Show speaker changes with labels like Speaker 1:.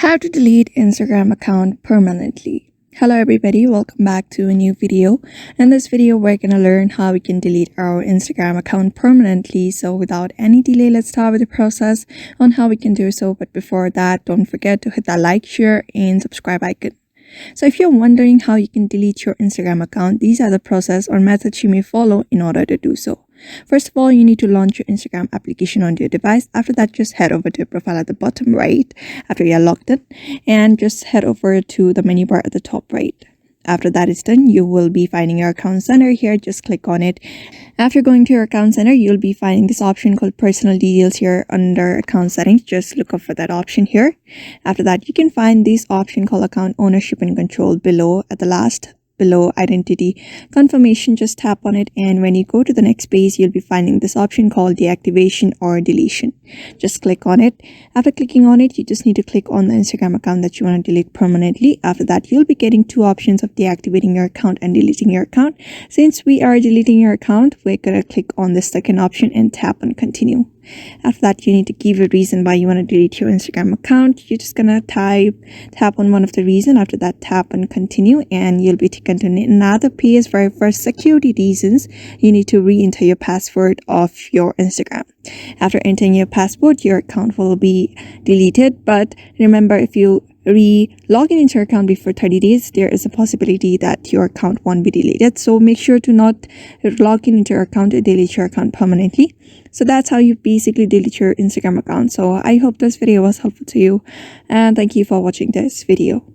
Speaker 1: How to delete Instagram account permanently. Hello everybody, welcome back to a new video. In this video we're gonna learn how we can delete our Instagram account permanently. So without any delay, let's start with the process on how we can do so. But before that, don't forget to hit that like, share and subscribe icon. So if you're wondering how you can delete your Instagram account, these are the process or methods you may follow in order to do so. First of all, you need to launch your Instagram application on your device. After that, just head over to your profile at the bottom right after you're logged in, and just head over to the menu bar at the top right. After that is done, you will be finding your account center here. Just click on it. After going to your account center, you'll be finding this option called personal details here under account settings. Just look up for that option here. After that, you can find this option called account ownership and control below at the last. Below identity confirmation, just tap on it, and when you go to the next page you'll be finding this option called deactivation or deletion. Just click on it. After clicking on it, you just need to click on the Instagram account that you want to delete permanently. After that, you'll be getting two options of deactivating your account and deleting your account. Since we are deleting your account, we're gonna click on the second option and tap on continue. After that, you need to give a reason why you want to delete your Instagram account. You're just gonna tap on one of the reasons. After that, tap on continue, and you'll be taken to another page where for security reasons you need to re-enter your password of your Instagram. After entering your password, your account will be deleted. But remember, if you log in into your account before 30 days, there is a possibility that your account won't be deleted. So make sure to not log in into your account to delete your account permanently. So that's how you basically delete your Instagram account. So I hope this video was helpful to you, and thank you for watching this video.